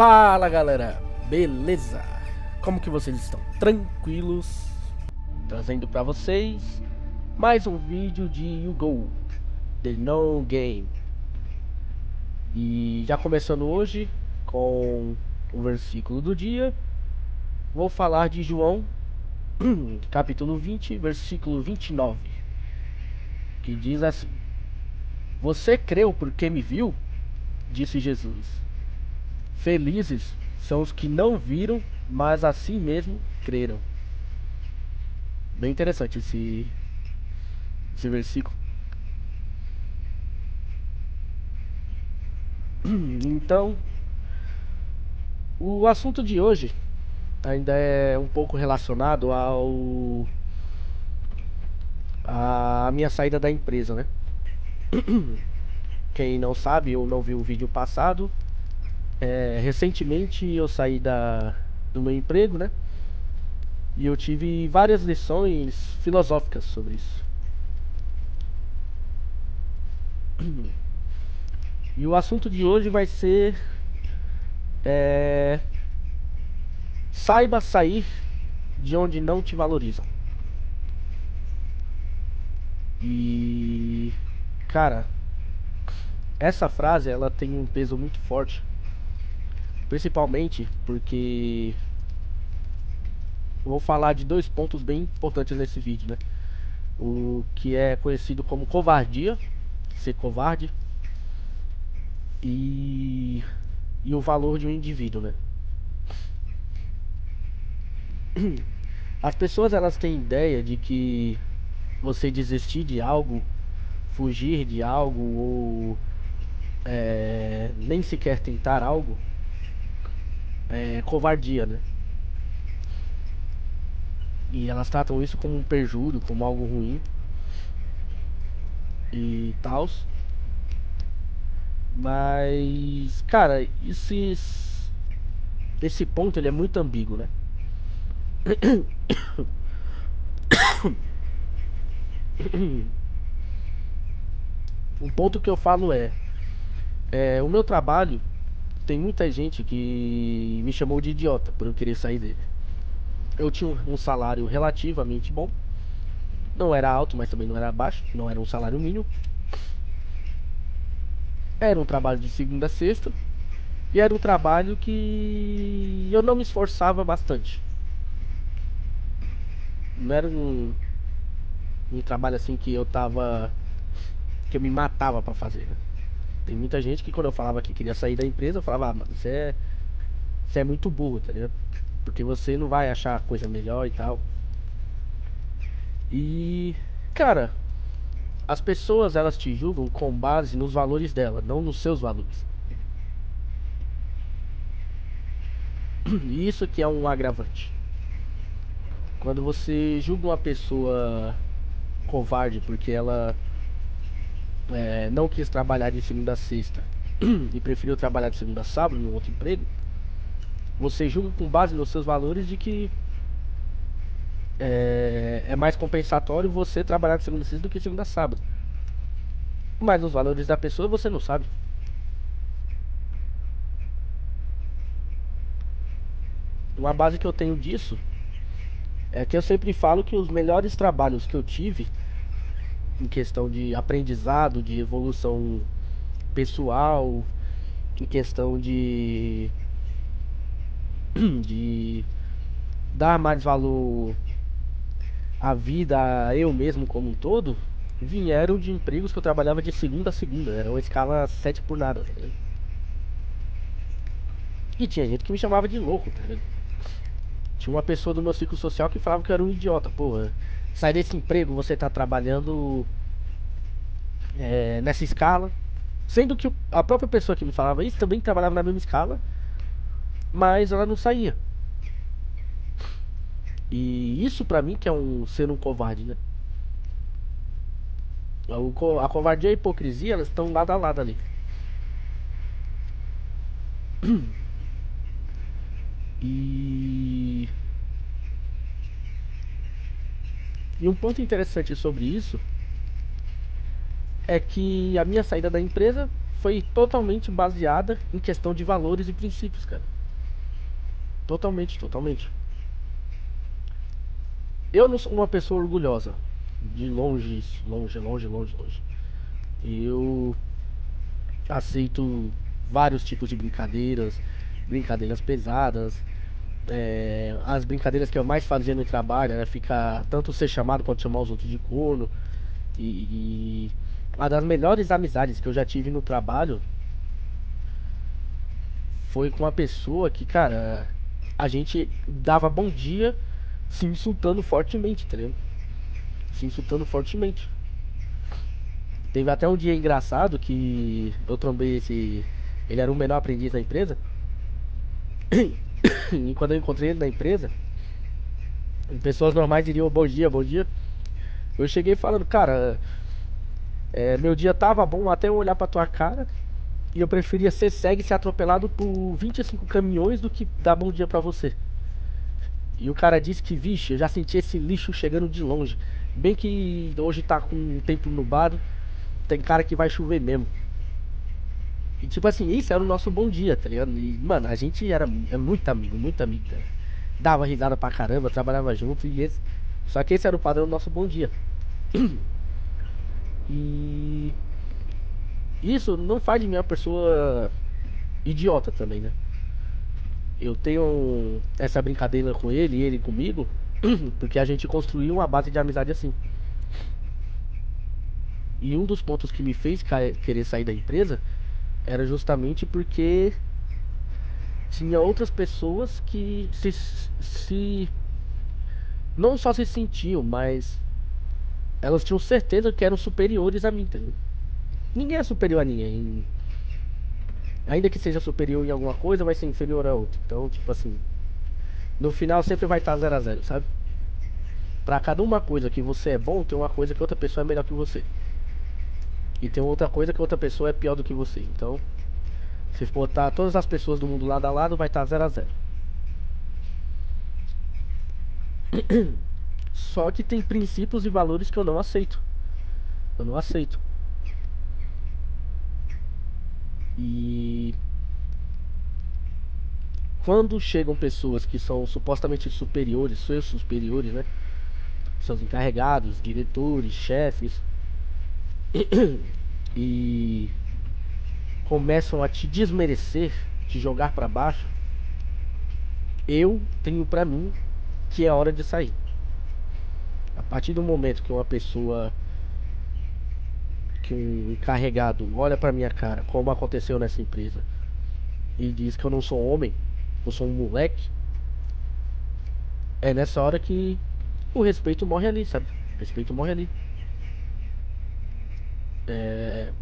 Fala galera, beleza? Como que vocês estão? Tranquilos? Trazendo pra vocês mais um vídeo de You Go, The No Game. E já começando hoje com o versículo do dia, vou falar de João, capítulo 20, versículo 29, que diz assim: Você creu porque me viu? Disse Jesus. Felizes são os que não viram, mas assim mesmo creram. Bem interessante esse versículo. Então, o assunto de hoje ainda é um pouco relacionado ao a minha saída da empresa, né? Quem não sabe ou não viu o vídeo passado, recentemente eu saí do meu emprego, né? E eu tive várias lições filosóficas sobre isso. E o assunto de hoje vai ser é, saiba sair de onde não te valorizam. E cara, essa frase ela tem um peso muito forte, principalmente porque eu vou falar de dois pontos bem importantes nesse vídeo, né? O que é conhecido como covardia, ser covarde, e, e o valor de um indivíduo, né? As pessoas elas têm ideia de que você desistir de algo, fugir de algo ou nem sequer tentar algo é covardia, né? E elas tratam isso como um perjúrio, como algo ruim e tal. Mas, cara, esse ponto ele é muito ambíguo, né? Um ponto que eu falo o meu trabalho tem muita gente que me chamou de idiota por eu querer sair dele. Eu tinha um salário relativamente bom, não era alto, mas também não era baixo, não era um salário mínimo. Era um trabalho de segunda a sexta e era um trabalho que eu não me esforçava bastante. Não era um trabalho assim que eu me matava pra fazer, né? Tem muita gente que quando eu falava que queria sair da empresa, eu falava, mano, você é muito burro, tá ligado? Porque você não vai achar coisa melhor e tal. E, cara, as pessoas elas te julgam com base nos valores dela, não nos seus valores. E isso que é um agravante. Quando você julga uma pessoa covarde porque ela não quis trabalhar de segunda a sexta e preferiu trabalhar de segunda a sábado em outro emprego, você julga com base nos seus valores de que é mais compensatório você trabalhar de segunda a sexta do que de segunda a sábado. Mas os valores da pessoa você não sabe. Uma base que eu tenho disso é que eu sempre falo que os melhores trabalhos que eu tive em questão de aprendizado, de evolução pessoal, em questão de dar mais valor à vida, a eu mesmo como um todo, vieram de empregos que eu trabalhava de segunda a segunda. Era uma escala 7 por nada, tá ligado? E tinha gente que me chamava de louco, tá ligado? Tinha uma pessoa do meu ciclo social que falava que eu era um idiota. Porra, sai desse emprego, você tá trabalhando nessa escala. Sendo que a própria pessoa que me falava isso também trabalhava na mesma escala, mas ela não saía. E isso pra mim que é ser um covarde, né? A covardia e a hipocrisia, elas estão lado a lado ali. E, e um ponto interessante sobre isso é que a minha saída da empresa foi totalmente baseada em questão de valores e princípios, cara. Totalmente, totalmente. Eu não sou uma pessoa orgulhosa. De longe, longe, longe, longe, longe. Eu aceito vários tipos de brincadeiras, brincadeiras pesadas. As brincadeiras que eu mais fazia no trabalho era ficar tanto ser chamado quanto chamar os outros de corno. E uma das melhores amizades que eu já tive no trabalho foi com uma pessoa que, cara, a gente dava bom dia se insultando fortemente, tá ligado? Se insultando fortemente. Teve até um dia engraçado que eu trombei esse. Ele era o menor aprendiz da empresa. E quando eu encontrei ele na empresa, pessoas normais diriam bom dia, bom dia. Eu cheguei falando, cara, meu dia tava bom até eu olhar pra tua cara. E eu preferia ser cego e ser atropelado por 25 caminhões do que dar bom dia pra você. E o cara disse que, vixe, eu já senti esse lixo chegando de longe. Bem que hoje tá com um tempo nublado, tem cara que vai chover mesmo. E tipo assim, isso era o nosso bom dia, tá ligado? E, mano, a gente era muito amigo, cara. Dava risada pra caramba, trabalhava junto e esse. Só que esse era o padrão do nosso bom dia. E isso não faz de mim uma pessoa idiota também, né? Eu tenho essa brincadeira com ele e ele comigo, porque a gente construiu uma base de amizade assim. E um dos pontos que me fez querer sair da empresa era justamente porque tinha outras pessoas que não só se sentiam, mas elas tinham certeza que eram superiores a mim, entendeu? Ninguém é superior a ninguém. Ainda que seja superior em alguma coisa, vai ser inferior a outra. Então, tipo assim, no final sempre vai estar 0 a 0, sabe? Pra cada uma coisa que você é bom, tem uma coisa que outra pessoa é melhor que você. E tem outra coisa que outra pessoa é pior do que você. Então, se botar todas as pessoas do mundo lado a lado, vai estar 0 a 0. Só que tem princípios e valores que eu não aceito. Eu não aceito. E quando chegam pessoas que são supostamente superiores, seus superiores, né? Seus encarregados, diretores, chefes, e começam a te desmerecer, te jogar pra baixo, eu tenho pra mim que é hora de sair. A partir do momento que uma pessoa, que um encarregado olha pra minha cara, como aconteceu nessa empresa, e diz que eu não sou homem, eu sou um moleque, é nessa hora que o respeito morre ali, sabe? O respeito morre ali. É...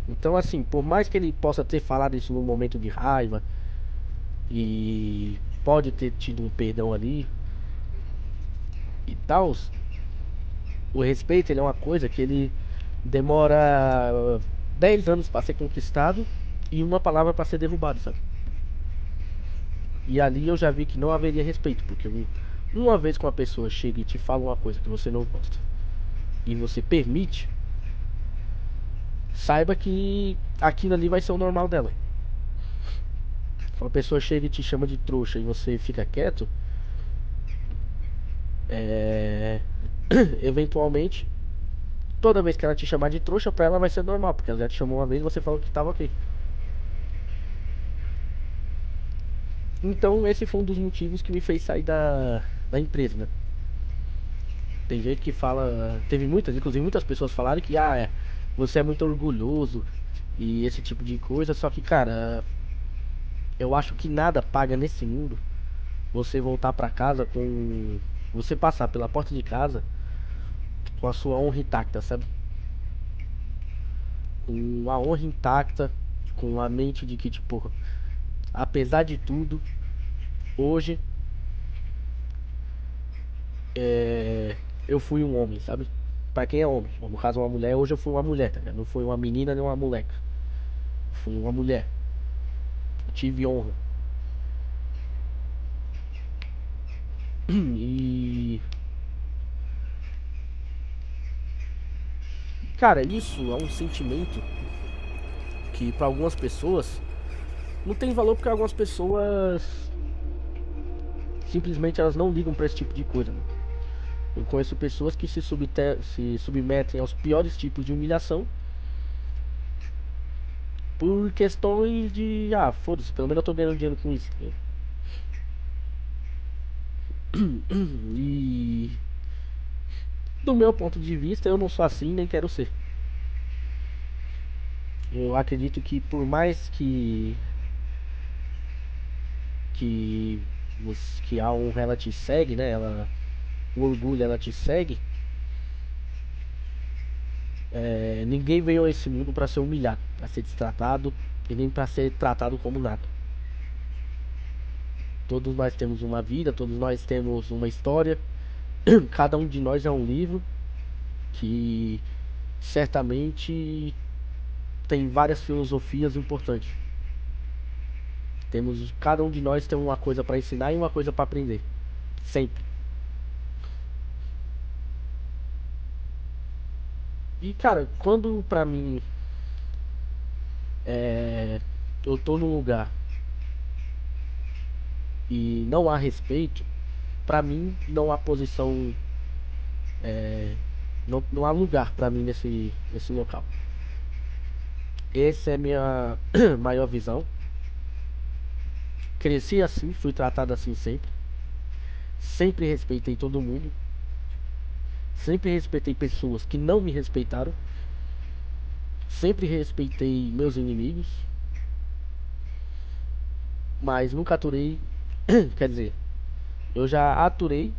Então, assim, por mais que ele possa ter falado isso num momento de raiva e pode ter tido um perdão ali e tal, o respeito ele é uma coisa que ele demora 10 anos para ser conquistado e uma palavra para ser derrubado, sabe? E ali eu já vi que não haveria respeito, porque uma vez que uma pessoa chega e te fala uma coisa que você não gosta e você permite, saiba que aquilo ali vai ser o normal dela. Uma pessoa chega e te chama de trouxa e você fica quieto, eventualmente, toda vez que ela te chamar de trouxa, pra ela vai ser normal, porque ela já te chamou uma vez e você falou que tava ok. Então, esse foi um dos motivos que me fez sair da empresa, né? Tem gente que fala, teve muitas, inclusive muitas pessoas falaram que, você é muito orgulhoso e esse tipo de coisa, só que, cara, eu acho que nada paga nesse mundo você voltar pra casa com. Você passar pela porta de casa com a sua honra intacta, sabe? Com a honra intacta, com a mente de que, tipo, apesar de tudo, hoje eu fui um homem, sabe? Pra quem é homem, no caso uma mulher, hoje eu fui uma mulher, tá ligado? Não fui uma menina nem uma moleca. Fui uma mulher. Eu tive honra. E cara, isso é um sentimento que para algumas pessoas não tem valor, porque algumas pessoas simplesmente elas não ligam para esse tipo de coisa, né? Eu conheço pessoas que se submetem aos piores tipos de humilhação por questões de, foda-se, pelo menos eu tô ganhando dinheiro com isso. E do meu ponto de vista, eu não sou assim, nem quero ser. Eu acredito que por mais que que a honra ela te segue, né? O orgulho ela te segue. Ninguém veio a esse mundo para ser humilhado, para ser destratado e nem para ser tratado como nada. Todos nós temos uma vida, todos nós temos uma história. Cada um de nós é um livro que certamente tem várias filosofias importantes. Cada um de nós tem uma coisa para ensinar e uma coisa para aprender, sempre. E cara, quando pra mim eu tô num lugar e não há respeito, pra mim não há posição, não há lugar pra mim nesse local. Essa é a minha maior visão. Cresci assim, fui tratado assim sempre. Sempre respeitei todo mundo. Sempre respeitei pessoas que não me respeitaram. Sempre respeitei meus inimigos. Mas nunca aturei. Quer dizer, eu já aturei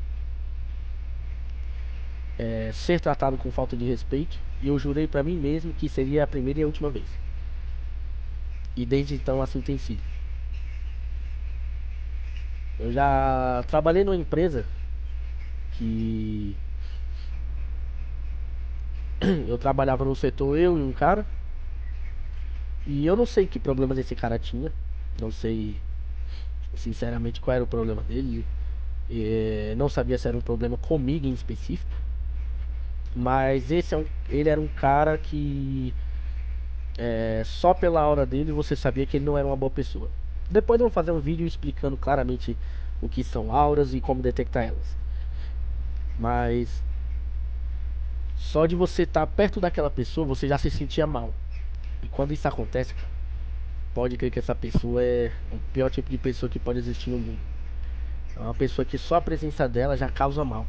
ser tratado com falta de respeito. E eu jurei pra mim mesmo que seria a primeira e a última vez. E desde então assim tem sido. Eu já trabalhei numa empresa que eu trabalhava no setor, eu e um cara. E eu não sei que problemas esse cara tinha. Não sei, sinceramente, qual era o problema dele. Não sabia se era um problema comigo em específico. Mas ele era um cara que só pela aura dele você sabia que ele não era uma boa pessoa. Depois eu vou fazer um vídeo explicando claramente o que são auras e como detectar elas. Mas só de você estar perto daquela pessoa você já se sentia mal. E quando isso acontece, cara, pode crer que essa pessoa é o pior tipo de pessoa que pode existir no mundo. É uma pessoa que só a presença dela já causa mal.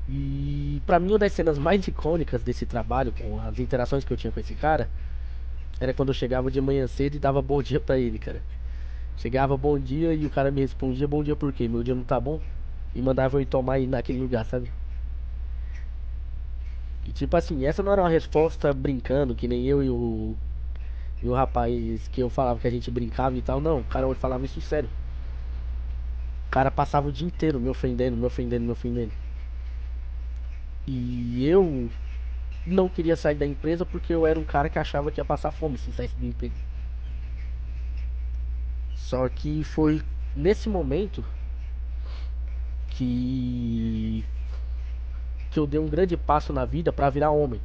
E pra mim uma das cenas mais icônicas desse trabalho, com as interações que eu tinha com esse cara, era quando eu chegava de manhã cedo e dava bom dia pra ele, cara. Chegava bom dia e o cara me respondia bom dia por quê? Meu dia não tá bom? E mandava eu ir tomar aí naquele lugar, sabe? E tipo assim, essa não era uma resposta brincando, que nem eu e o rapaz que eu falava que a gente brincava e tal, não, o cara falava isso sério. O cara passava o dia inteiro me ofendendo, me ofendendo, me ofendendo. E eu não queria sair da empresa porque eu era um cara que achava que ia passar fome se saísse da empresa. Só que foi nesse momento que eu dei um grande passo na vida pra virar homem,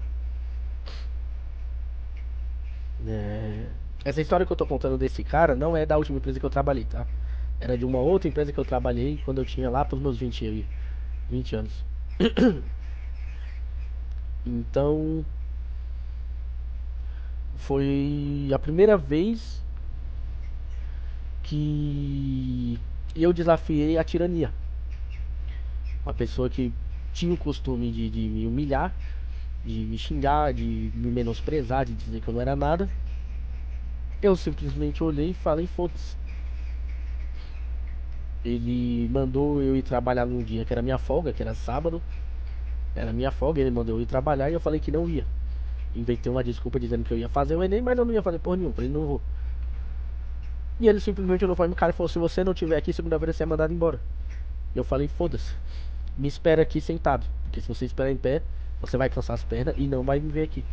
né? Essa história que eu tô contando desse cara não é da última empresa que eu trabalhei, tá? Era de uma outra empresa que eu trabalhei quando eu tinha lá pros meus 20 anos. Então, foi a primeira vez que eu desafiei a tirania. Uma pessoa que tinha o costume de me humilhar, de me xingar, de me menosprezar, de dizer que eu não era nada. Eu simplesmente olhei e falei, foda-se. Ele mandou eu ir trabalhar num dia que era minha folga, que era sábado. Era minha folga, ele mandou eu ir trabalhar e eu falei que não ia. Inventei uma desculpa dizendo que eu ia fazer o Enem, mas eu não ia fazer porra nenhuma. Falei, não vou. E ele simplesmente olhou pra mim, cara, e falou: se você não tiver aqui, segunda-feira você é mandado embora. E eu falei: foda-se, me espera aqui sentado. Porque se você esperar em pé, você vai cansar as pernas e não vai me ver aqui.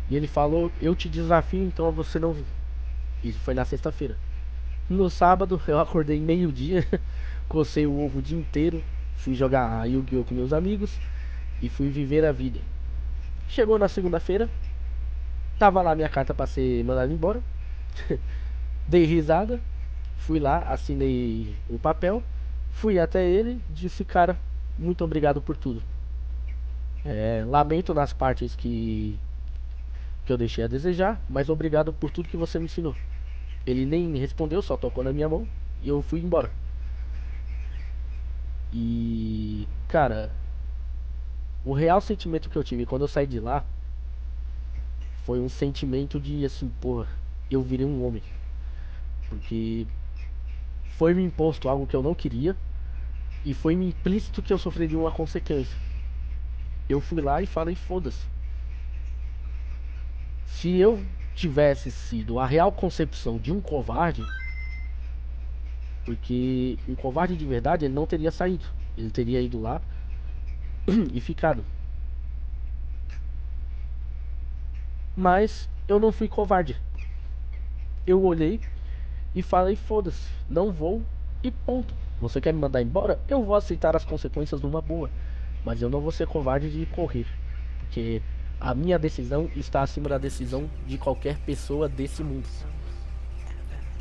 E ele falou: eu te desafio então a você não vir. Isso foi na sexta-feira. No sábado, eu acordei meio-dia, cocei o ovo o dia inteiro, fui jogar Yu-Gi-Oh com meus amigos. e fui viver a vida. Chegou na segunda-feira, tava lá minha carta pra ser mandada embora. Dei risada, fui lá, assinei o papel, fui até ele, disse, cara, muito obrigado por tudo. Lamento nas partes que eu deixei a desejar, mas obrigado por tudo que você me ensinou. Ele nem respondeu, só tocou na minha mão e eu fui embora. E, cara, o real sentimento que eu tive quando eu saí de lá foi um sentimento de assim, porra, eu virei um homem. Porque foi me imposto algo que eu não queria e foi me implícito que eu sofreria uma consequência. Eu fui lá e falei, foda-se. Se eu tivesse sido a real concepção de um covarde, porque um covarde de verdade ele não teria saído, ele teria ido lá e ficado. Mas eu não fui covarde. Eu olhei e falei, foda-se, não vou e ponto. Você quer me mandar embora? Eu vou aceitar as consequências numa boa, mas eu não vou ser covarde de correr, porque a minha decisão está acima da decisão de qualquer pessoa desse mundo.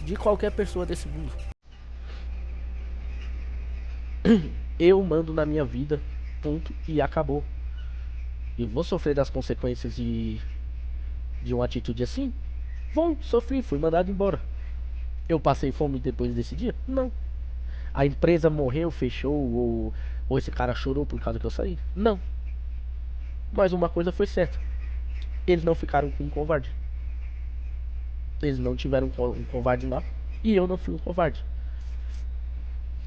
De qualquer pessoa desse mundo. Eu mando na minha vida, ponto, e acabou. E vou sofrer das consequências de uma atitude assim? Vou, sofri, fui mandado embora. Eu passei fome depois desse dia? Não. A empresa morreu, fechou, ou esse cara chorou por causa que eu saí? Não. Mas uma coisa foi certa: eles não ficaram com um covarde. Eles não tiveram um covarde lá. E eu não fui um covarde.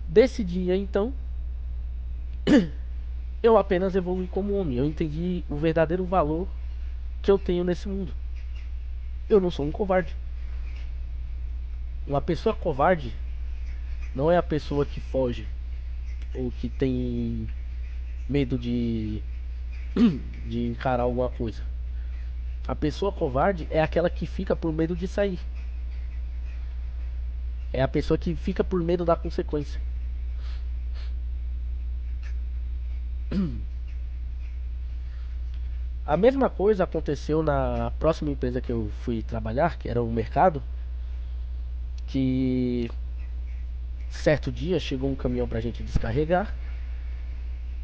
Desse dia então, eu apenas evolui como homem. Eu entendi o verdadeiro valor que eu tenho nesse mundo. Eu não sou um covarde. Uma pessoa covarde não é a pessoa que foge ou que tem medo de encarar alguma coisa. A pessoa covarde é aquela que fica por medo de sair. É a pessoa que fica por medo da consequência. A mesma coisa aconteceu na próxima empresa que eu fui trabalhar, que era o mercado, que certo dia chegou um caminhão pra gente descarregar.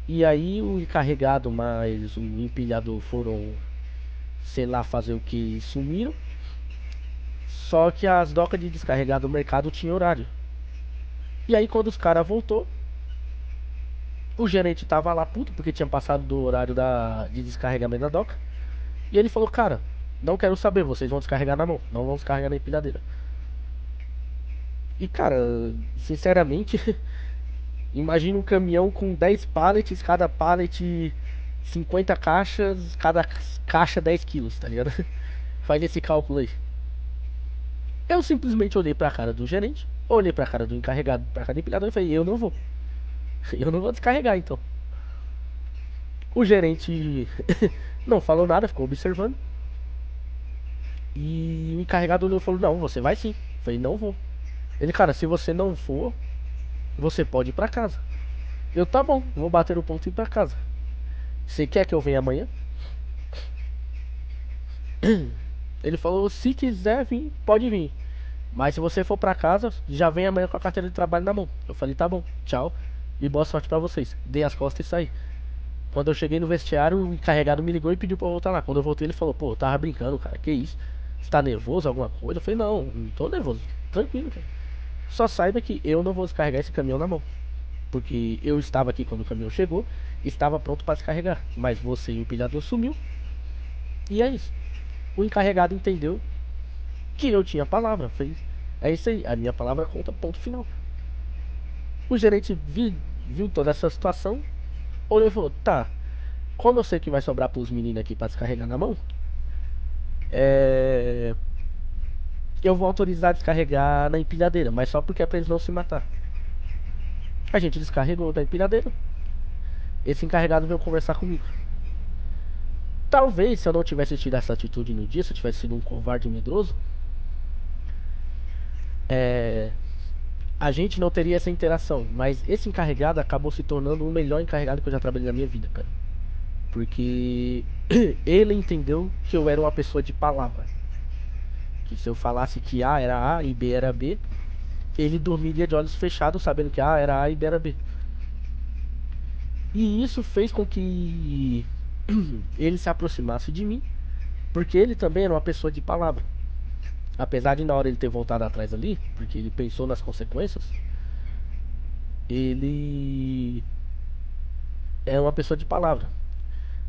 E aí o encarregado mais o empilhador foram, sei lá, fazer o que, sumiram. Só que as docas de descarregar do mercado tinham horário. E aí quando os caras voltou, o gerente tava lá puto porque tinha passado do horário de descarregamento da doca. E ele falou, cara, não quero saber, vocês vão descarregar na mão, não vão descarregar na empilhadeira. E cara, sinceramente, imagina um caminhão com 10 pallets, cada pallet 50 caixas, cada caixa 10 quilos, tá ligado? Faz esse cálculo aí. Eu simplesmente olhei pra cara do gerente, olhei pra cara do encarregado, pra cara do empilhador e falei, eu não vou. Eu não vou descarregar então. O gerente não falou nada, ficou observando. E o encarregado olhou e falou, não, você vai sim. Eu falei, não vou. Ele, cara, se você não for, você pode ir pra casa. Eu, tá bom, vou bater o ponto e ir pra casa. Você quer que eu venha amanhã? Ele falou, se quiser vir, pode vir. Mas se você for pra casa, já vem amanhã com a carteira de trabalho na mão. Eu falei, tá bom, tchau. E boa sorte pra vocês. Dei as costas e saí. Quando eu cheguei no vestiário, o encarregado me ligou e pediu pra eu voltar lá. Quando eu voltei, ele falou, pô, eu tava brincando, cara, que isso? Você tá nervoso, alguma coisa? Eu falei, não tô nervoso, tranquilo, cara. Só saiba que eu não vou descarregar esse caminhão na mão. Porque eu estava aqui quando o caminhão chegou, estava pronto para descarregar. Mas você e o empilhador sumiu. E é isso. O encarregado entendeu que eu tinha palavra. Fez. É isso aí, a minha palavra conta, ponto final. O gerente viu toda essa situação, olhou e falou, tá, como eu sei que vai sobrar pros meninos aqui para descarregar na mão, é... eu vou autorizar a descarregar na empilhadeira, mas só porque é pra eles não se matar. A gente descarregou da empilhadeira. Esse encarregado veio conversar comigo. Talvez se eu não tivesse tido essa atitude no dia, se eu tivesse sido um covarde medroso, é... a gente não teria essa interação. Mas esse encarregado acabou se tornando o melhor encarregado que eu já trabalhei na minha vida, cara. Porque ele entendeu que eu era uma pessoa de palavra. Que se eu falasse que A era A e B era B, ele dormiria de olhos fechados sabendo que A era A e B era B. E isso fez com que ele se aproximasse de mim, porque ele também era uma pessoa de palavra. Apesar de na hora ele ter voltado atrás ali, porque ele pensou nas consequências, ele é uma pessoa de palavra.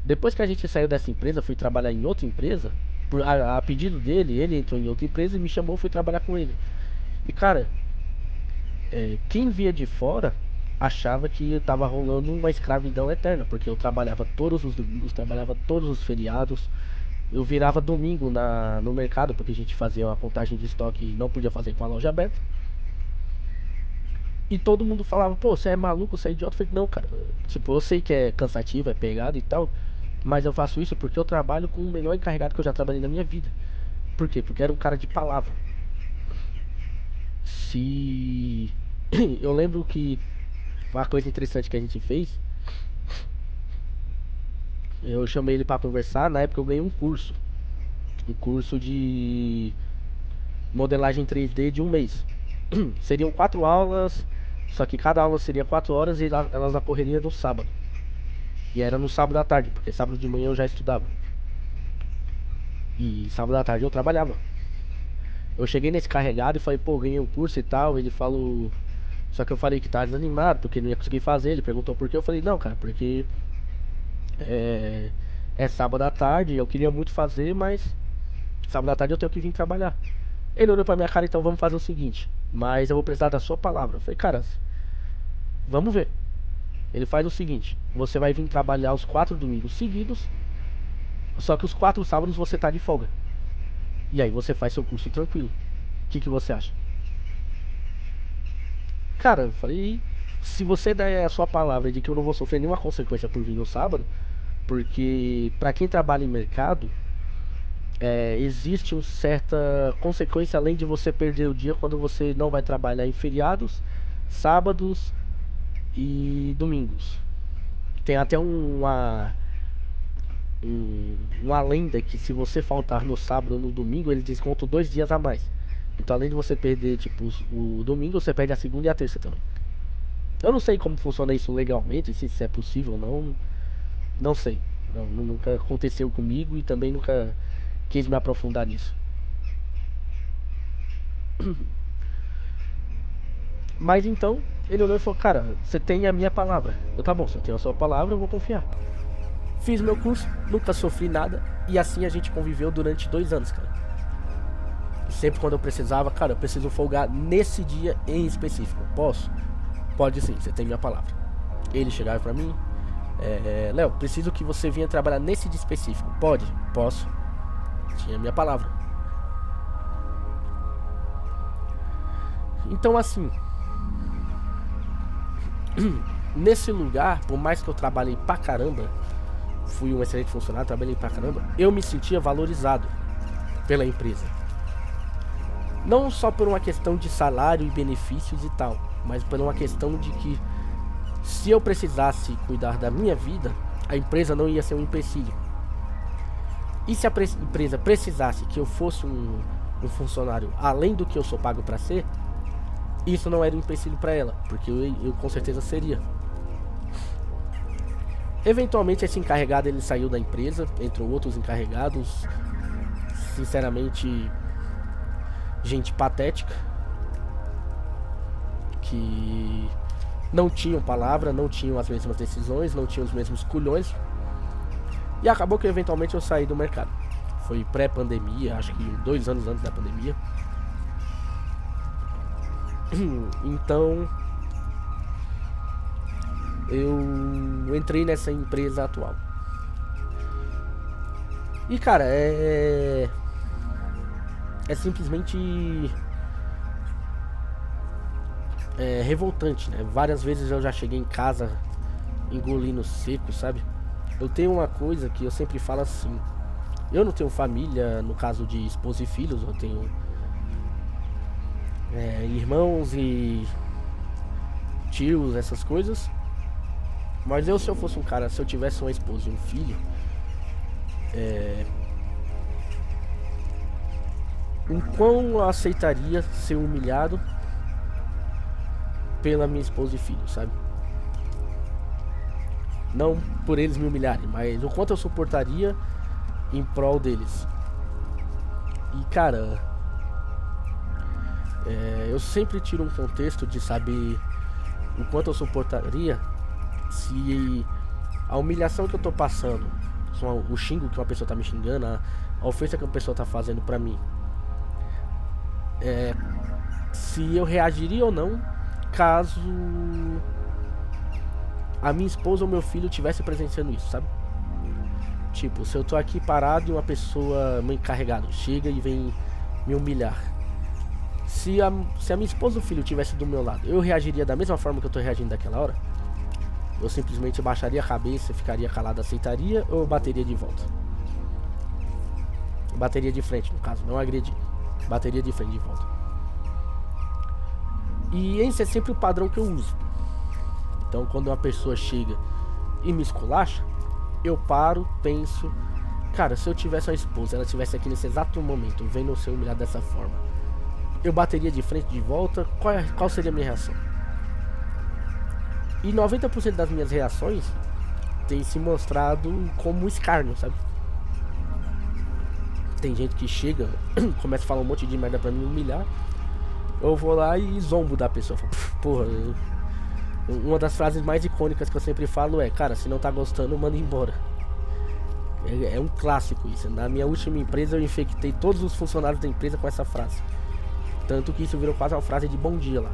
Depois que a gente saiu dessa empresa, fui trabalhar em outra empresa. A pedido dele, ele entrou em outra empresa e me chamou, fui trabalhar com ele. E cara, quem via de fora achava que tava rolando uma escravidão eterna, porque eu trabalhava todos os domingos, trabalhava todos os feriados. Eu virava domingo no mercado, porque a gente fazia uma contagem de estoque e não podia fazer com a loja aberta. E todo mundo falava, pô, você é maluco, você é idiota. Eu falei, não, cara, tipo, eu sei que é cansativo, é pegado e tal, mas eu faço isso porque eu trabalho com o melhor encarregado que eu já trabalhei na minha vida. Por quê? Porque era um cara de palavra. Se eu lembro que uma coisa interessante que a gente fez, eu chamei ele pra conversar. Na época eu ganhei um curso de modelagem 3D de um mês. Seriam 4 aulas, só que cada aula seria 4 horas e elas ocorreriam no sábado. E era no sábado à tarde, porque sábado de manhã eu já estudava. E sábado à tarde eu trabalhava. Eu cheguei nesse carregado e falei, pô, ganhei um curso e tal. Ele falou. Só que eu falei que tava desanimado, porque não ia conseguir fazer. Ele perguntou por quê. Eu falei, não, cara, porque é, é sábado à tarde. Eu queria muito fazer, mas sábado à tarde eu tenho que vir trabalhar. Ele olhou pra minha cara, então vamos fazer o seguinte. Mas eu vou precisar da sua palavra. Eu falei, cara, vamos ver. Ele faz o seguinte: você vai vir trabalhar os 4 domingos seguidos, só que os 4 sábados você tá de folga. E aí você faz seu curso tranquilo. O que você acha? Cara, eu falei, se você der a sua palavra de que eu não vou sofrer nenhuma consequência por vir no sábado, porque pra quem trabalha em mercado, existe uma certa consequência além de você perder o dia quando você não vai trabalhar em feriados, sábados e domingos. Tem até uma lenda que se você faltar no sábado ou no domingo, eles descontam 2 dias a mais. Então além de você perder tipo o domingo, você perde a segunda e a terça também. Eu não sei como funciona isso legalmente, se isso é possível ou não. Não sei. Nunca aconteceu comigo e também nunca quis me aprofundar nisso. Mas então, ele olhou e falou, cara, você tem a minha palavra. Eu, tá bom, se eu tenho a sua palavra, eu vou confiar. Fiz meu curso, nunca sofri nada. E assim a gente conviveu durante 2 anos, cara. E sempre quando eu precisava, cara, eu preciso folgar nesse dia em específico. Posso? Pode sim, você tem minha palavra. Ele chegava pra mim, Léo, preciso que você venha trabalhar nesse dia específico. Pode? Posso. Tinha minha palavra. Então assim, nesse lugar, por mais que eu trabalhei pra caramba, fui um excelente funcionário, trabalhei pra caramba, eu me sentia valorizado pela empresa. Não só por uma questão de salário e benefícios e tal, mas por uma questão de que se eu precisasse cuidar da minha vida, a empresa não ia ser um empecilho. E se a empresa precisasse que eu fosse um funcionário além do que eu sou pago para ser, isso não era um empecilho para ela, porque eu com certeza seria. Eventualmente esse encarregado ele saiu da empresa, entrou outros encarregados, sinceramente, gente patética, que não tinham palavra, não tinham as mesmas decisões, não tinham os mesmos culhões. E acabou que eventualmente eu saí do mercado. Foi pré-pandemia, acho que 2 anos antes da pandemia. Então eu entrei nessa empresa atual. E cara, é simplesmente revoltante, né? Várias vezes eu já cheguei em casa engolindo seco, sabe? Eu tenho uma coisa que eu sempre falo assim: eu não tenho família, no caso de esposa e filhos, eu tenho irmãos e tios, essas coisas. Mas se eu fosse um cara, se eu tivesse uma esposa e um filho, o quão eu aceitaria ser humilhado pela minha esposa e filho, sabe? Não por eles me humilharem, mas o quanto eu suportaria em prol deles. E cara, eu sempre tiro um contexto de saber o quanto eu suportaria se a humilhação que eu tô passando, o xingo que uma pessoa tá me xingando, a ofensa que uma pessoa tá fazendo pra mim, se eu reagiria ou não caso a minha esposa ou meu filho tivesse presenciando isso, sabe? Tipo, se eu tô aqui parado e uma pessoa, meu encarregado, chega e vem me humilhar. Se a minha esposa ou filho estivesse do meu lado, eu reagiria da mesma forma que eu tô reagindo daquela hora? Eu simplesmente baixaria a cabeça, ficaria calado, aceitaria, ou eu bateria de volta? Eu bateria de frente, no caso, não agredi. Bateria de frente de volta. E esse é sempre o padrão que eu uso. Então quando uma pessoa chega e me esculacha, eu paro, penso, cara, se eu tivesse uma esposa, ela estivesse aqui nesse exato momento, vendo eu ser humilhado dessa forma, eu bateria de frente de volta, qual seria a minha reação? E 90% das minhas reações tem se mostrado como escárnio, sabe? Tem gente que chega, começa a falar um monte de merda pra me humilhar, eu vou lá e zombo da pessoa. Porra, uma das frases mais icônicas que eu sempre falo é: cara, se não tá gostando, manda embora. É um clássico isso. Na minha última empresa eu infectei todos os funcionários da empresa com essa frase. Tanto que isso virou quase uma frase de bom dia lá.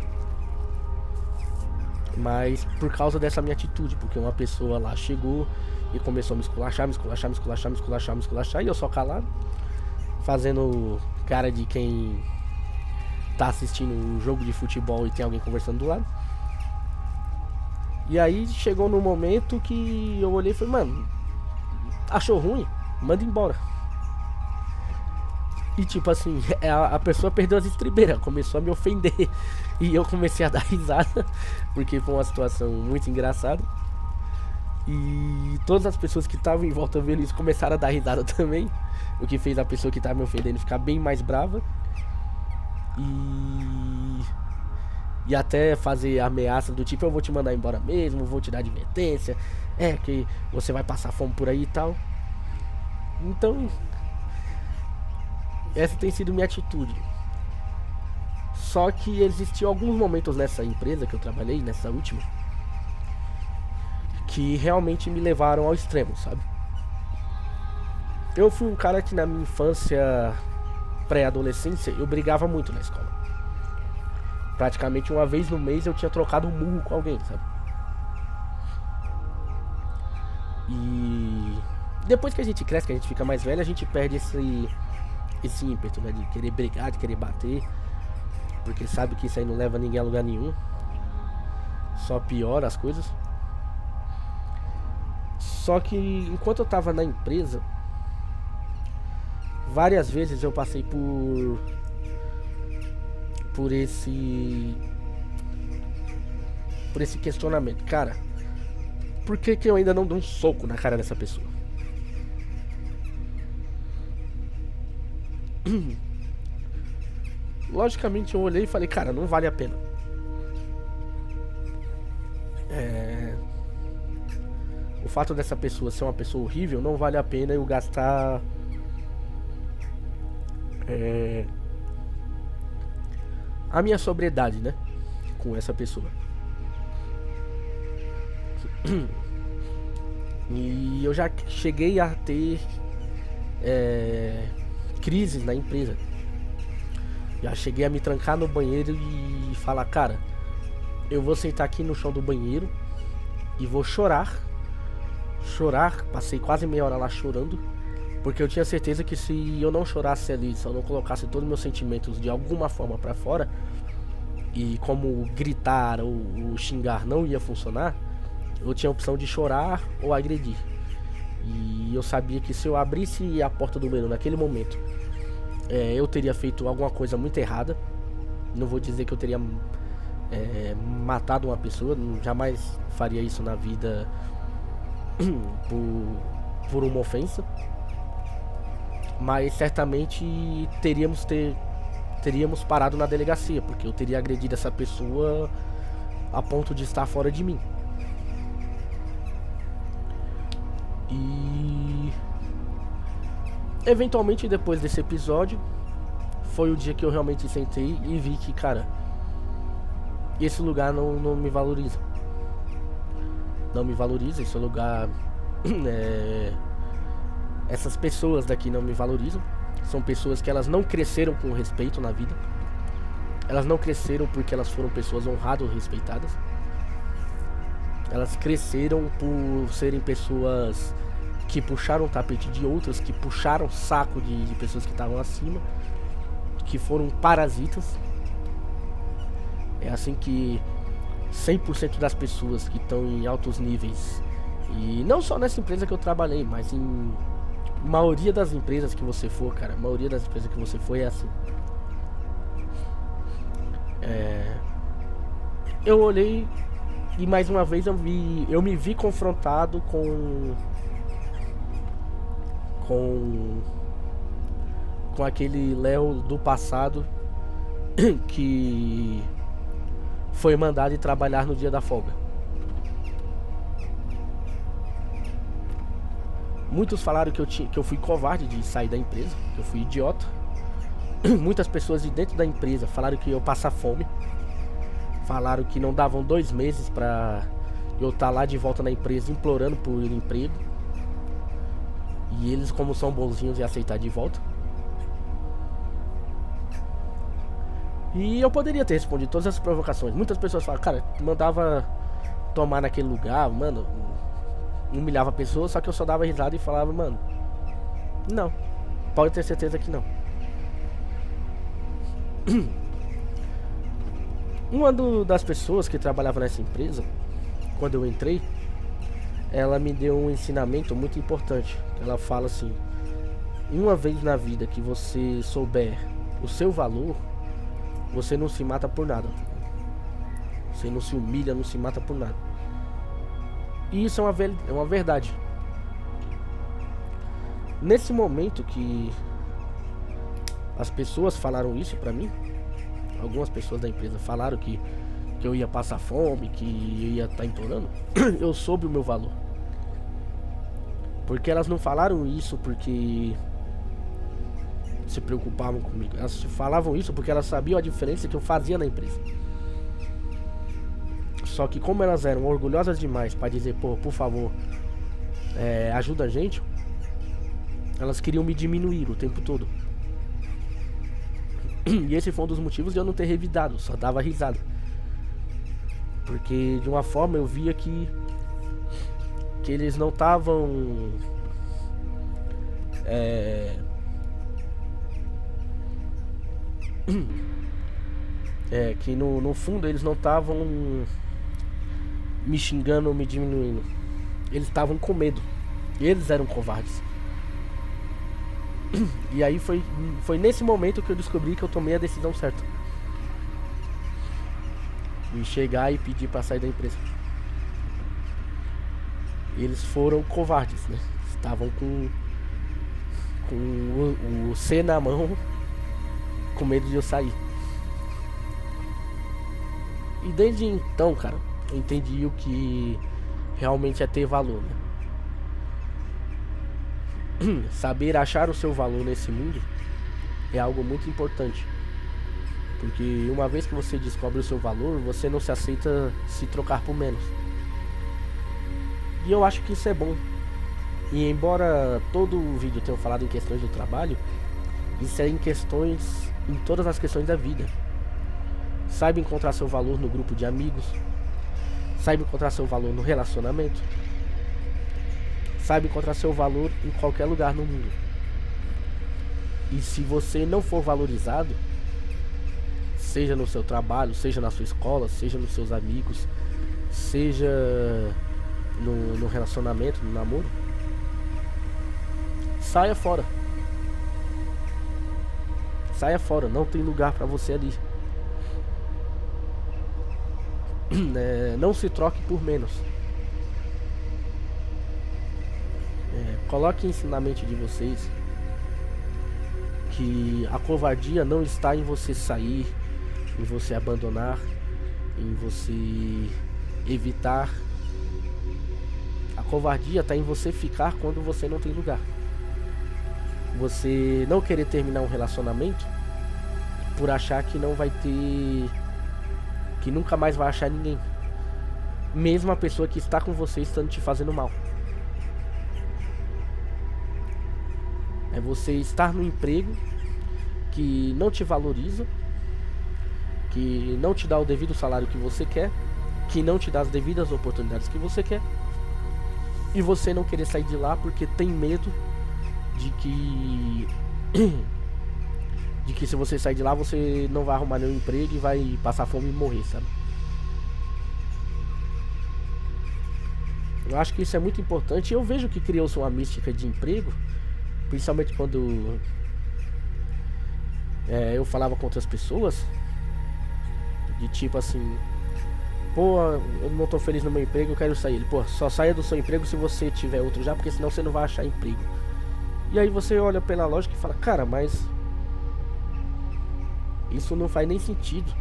Mas por causa dessa minha atitude, porque uma pessoa lá chegou e começou a me esculachar, e eu só calado, fazendo cara de quem tá assistindo um jogo de futebol e tem alguém conversando do lado. E aí chegou no momento que eu olhei e falei: mano, achou ruim? Manda embora. E tipo assim, a pessoa perdeu as estribeiras, começou a me ofender. E eu comecei a dar risada, porque foi uma situação muito engraçada. E todas as pessoas que estavam em volta vendo isso começaram a dar risada também, o que fez a pessoa que estava me ofendendo ficar bem mais brava. E até fazer ameaça do tipo: eu vou te mandar embora mesmo, vou te dar advertência, que você vai passar fome por aí e tal. Então, essa tem sido minha atitude. Só que existiu alguns momentos nessa empresa que eu trabalhei, nessa última, que realmente me levaram ao extremo, sabe? Eu fui um cara que na minha infância, pré-adolescência, eu brigava muito na escola. Praticamente uma vez no mês eu tinha trocado um murro com alguém, sabe? E depois que a gente cresce, que a gente fica mais velho, a gente perde esse ímpeto, né? De querer brigar, de querer bater, porque sabe que isso aí não leva ninguém a lugar nenhum, só piora as coisas. Só que enquanto eu tava na empresa, várias vezes eu passei por esse questionamento: cara, por que eu ainda não dou um soco na cara dessa pessoa? Logicamente eu olhei e falei: cara, não vale a pena. O fato dessa pessoa ser uma pessoa horrível, não vale a pena eu gastar a minha sobriedade, né, com essa pessoa. E eu já cheguei a ter crises na empresa. Já cheguei a me trancar no banheiro e falar: cara, eu vou sentar aqui no chão do banheiro e vou chorar. Passei quase meia hora lá chorando, porque eu tinha certeza que se eu não chorasse ali, se eu não colocasse todos os meus sentimentos de alguma forma pra fora, e como gritar ou xingar não ia funcionar, eu tinha a opção de chorar ou agredir. E eu sabia que se eu abrisse a porta do banheiro naquele momento, eu teria feito alguma coisa muito errada. Não vou dizer que eu teria matado uma pessoa, jamais faria isso na vida por uma ofensa, mas certamente teríamos parado na delegacia, porque eu teria agredido essa pessoa a ponto de estar fora de mim. E eventualmente, depois desse episódio, foi o dia que eu realmente sentei e vi que, cara, esse lugar não me valoriza. Não me valoriza, esse lugar... essas pessoas daqui não me valorizam. São pessoas que elas não cresceram com respeito na vida. Elas não cresceram porque elas foram pessoas honradas ou respeitadas. Elas cresceram por serem pessoas que puxaram o tapete de outras, que puxaram o saco de pessoas que estavam acima, que foram parasitas. É assim que 100% das pessoas que estão em altos níveis, e não só nessa empresa que eu trabalhei, mas em maioria das empresas que você for, cara, a maioria das empresas que você for é assim. Eu olhei e mais uma vez eu me vi confrontado com aquele Léo do passado que foi mandado ir trabalhar no dia da folga. Muitos falaram que eu fui covarde de sair da empresa, que eu fui idiota. Muitas pessoas de dentro da empresa falaram que eu ia passar fome. Falaram que não davam 2 meses pra eu estar lá de volta na empresa implorando por emprego. E eles, como são bonzinhos, iam aceitar de volta. E eu poderia ter respondido todas essas provocações. Muitas pessoas falam, cara, mandava tomar naquele lugar, mano, humilhava a pessoa, só que eu só dava risada e falava, mano, não, pode ter certeza que não. Uma das pessoas que trabalhava nessa empresa, quando eu entrei, ela me deu um ensinamento muito importante. Ela fala assim: uma vez na vida que você souber o seu valor, você não se mata por nada. Você não se humilha, não se mata por nada. E isso é uma verdade. Nesse momento que as pessoas falaram isso pra mim, algumas pessoas da empresa falaram que eu ia passar fome, que eu ia estar implorando, eu soube o meu valor. Porque elas não falaram isso porque se preocupavam comigo. Elas falavam isso porque elas sabiam a diferença que eu fazia na empresa. Só que como elas eram orgulhosas demais pra dizer, pô, por favor, ajuda a gente, elas queriam me diminuir o tempo todo. E esse foi um dos motivos de eu não ter revidado, só dava risada. Porque de uma forma eu via que eles não estavam que no fundo eles não estavam me xingando ou me diminuindo. Eles estavam com medo. Eles eram covardes. E aí foi nesse momento que eu descobri que eu tomei a decisão certa de chegar e pedir pra sair da empresa. Eles foram covardes, né? Estavam com o C na mão, com medo de eu sair. E desde então, cara, eu entendi o que realmente é ter valor, né? Saber achar o seu valor nesse mundo é algo muito importante. Porque uma vez que você descobre o seu valor, você não se aceita se trocar por menos. E eu acho que isso é bom. E embora todo o vídeo tenha falado em questões do trabalho, isso é em todas as questões da vida. Saiba encontrar seu valor no grupo de amigos. Saiba encontrar seu valor no relacionamento. Saiba encontrar seu valor em qualquer lugar no mundo. E se você não for valorizado, seja no seu trabalho, seja na sua escola, seja nos seus amigos, seja no relacionamento, no namoro, saia fora. Saia fora, não tem lugar pra você ali. Não se troque por menos. Coloque isso na mente de vocês, que a covardia não está em você sair, em você abandonar, em você evitar. A covardia está em você ficar quando você não tem lugar. Você não querer terminar um relacionamento por achar que não vai ter, que nunca mais vai achar ninguém, mesmo a pessoa que está com você estando te fazendo mal. É você estar no emprego que não te valoriza, que não te dá o devido salário que você quer, que não te dá as devidas oportunidades que você quer, e você não querer sair de lá porque tem medo de que se você sair de lá você não vai arrumar nenhum emprego e vai passar fome e morrer, sabe? Eu acho que isso é muito importante. Eu vejo que criou-se uma mística de emprego, principalmente quando eu falava com outras pessoas, de tipo assim: pô, eu não tô feliz no meu emprego, eu quero sair. Ele: pô, só saia do seu emprego se você tiver outro já, porque senão você não vai achar emprego. E aí você olha pela lógica e fala: cara, mas isso não faz nem sentido.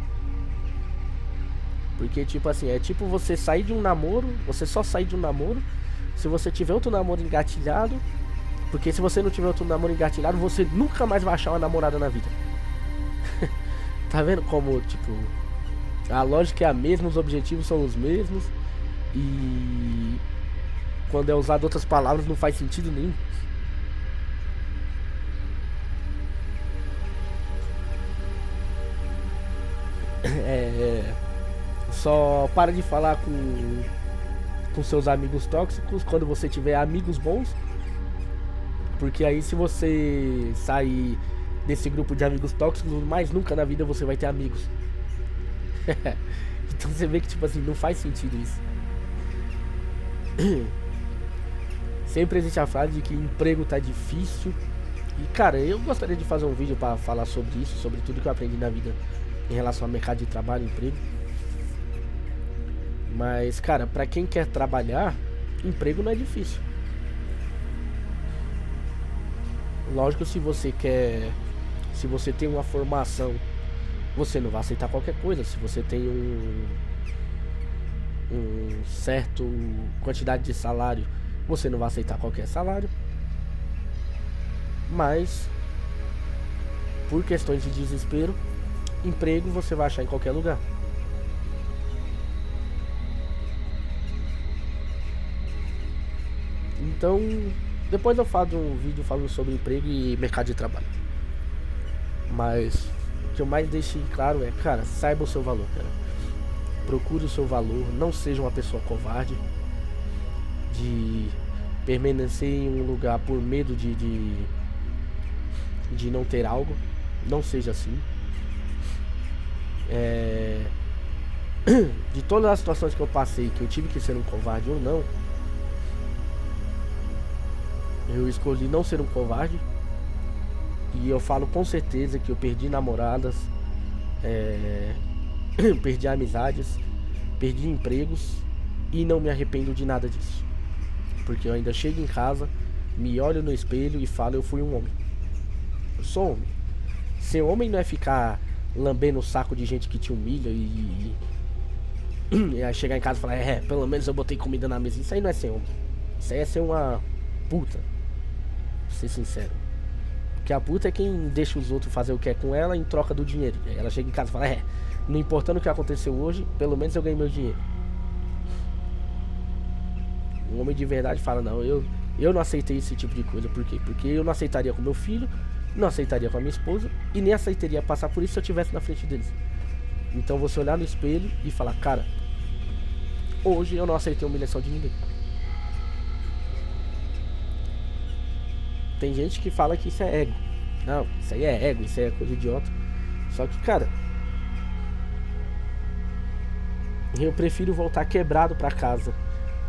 Porque tipo assim, é tipo você sair de um namoro, você só sair de um namoro se você tiver outro namoro engatilhado. Porque se você não tiver outro namoro engatilhado, você nunca mais vai achar uma namorada na vida. Tá vendo como, tipo, a lógica é a mesma, os objetivos são os mesmos, e quando é usado outras palavras não faz sentido nenhum. Só para de falar com seus amigos tóxicos quando você tiver amigos bons. Porque aí, se você sair desse grupo de amigos tóxicos, mais nunca na vida você vai ter amigos. Então você vê que, tipo assim, não faz sentido isso. Sempre existe a frase de que emprego tá difícil. E cara, eu gostaria de fazer um vídeo para falar sobre isso, sobre tudo que eu aprendi na vida em relação ao mercado de trabalho, emprego. Mas cara, pra quem quer trabalhar, emprego não é difícil. Lógico, se você tem uma formação, você não vai aceitar qualquer coisa. Se você tem um certo quantidade de salário, você não vai aceitar qualquer salário. Mas por questões de desespero, emprego você vai achar em qualquer lugar. Então, depois eu faço um vídeo falando sobre emprego e mercado de trabalho. Mas o que eu mais deixei claro é, cara, saiba o seu valor, cara. Procure o seu valor, não seja uma pessoa covarde de permanecer em um lugar por medo de não ter algo. Não seja assim. De todas as situações que eu passei, que eu tive que ser um covarde ou não, eu escolhi não ser um covarde. E eu falo com certeza que eu perdi namoradas, perdi amizades, perdi empregos, e não me arrependo de nada disso. Porque eu ainda chego em casa, me olho no espelho e falo: eu fui um homem. Eu sou homem. Ser homem não é ficar lambendo o saco de gente que te humilha e aí chegar em casa e falar: pelo menos eu botei comida na mesa. Isso aí não é ser homem. Isso aí é ser uma puta, pra ser sincero. Porque a puta é quem deixa os outros fazer o que é com ela em troca do dinheiro. Aí ela chega em casa e fala: não importando o que aconteceu hoje, pelo menos eu ganhei meu dinheiro. Um homem de verdade fala: não, eu não aceitei esse tipo de coisa. Por quê? Porque eu não aceitaria com meu filho, não aceitaria com a minha esposa, e nem aceitaria passar por isso se eu estivesse na frente deles. Então você olhar no espelho e falar: cara, hoje eu não aceitei humilhação de ninguém. Tem gente que fala que isso é ego. Não, isso aí é ego, isso aí é coisa idiota. Só que, cara, eu prefiro voltar quebrado pra casa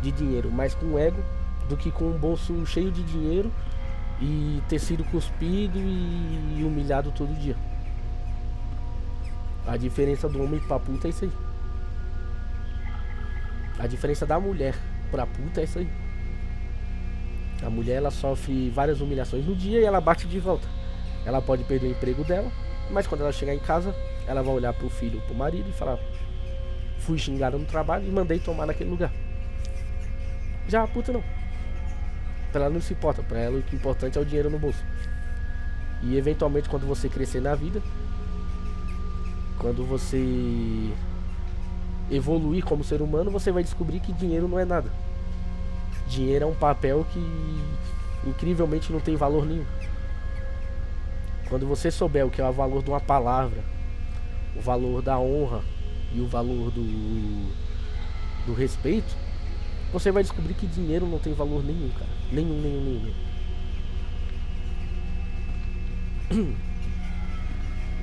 de dinheiro, mas com ego, do que com um bolso cheio de dinheiro e ter sido cuspido e humilhado todo dia. A diferença do homem pra puta é isso aí. A diferença da mulher pra puta é isso aí. A mulher, ela sofre várias humilhações no dia e ela bate de volta. Ela pode perder o emprego dela, mas quando ela chegar em casa, ela vai olhar pro filho, pro marido e falar: fui xingada no trabalho e mandei tomar naquele lugar. Já a puta não. Pra ela não se importa, pra ela o que é importante é o dinheiro no bolso. E eventualmente quando você crescer na vida, quando você evoluir como ser humano, você vai descobrir que dinheiro não é nada. Dinheiro é um papel que incrivelmente não tem valor nenhum. Quando você souber o que é o valor de uma palavra, o valor da honra e o valor do respeito, você vai descobrir que dinheiro não tem valor nenhum, cara. Nenhum.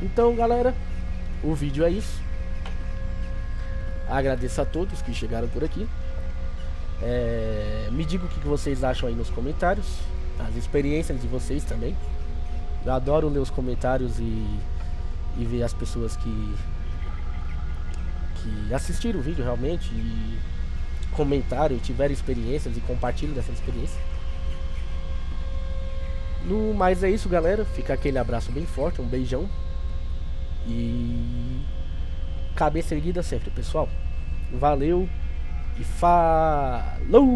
Então, galera, o vídeo é isso. Agradeço a todos que chegaram por aqui. Me diga o que vocês acham aí nos comentários, as experiências de vocês também. Eu adoro ler os comentários e ver as pessoas que assistiram o vídeo realmente e comentaram e tiveram experiências e compartilham dessas experiências. No mais é isso, galera. Fica aquele abraço bem forte, um beijão. E cabeça erguida sempre, pessoal. Valeu e falou!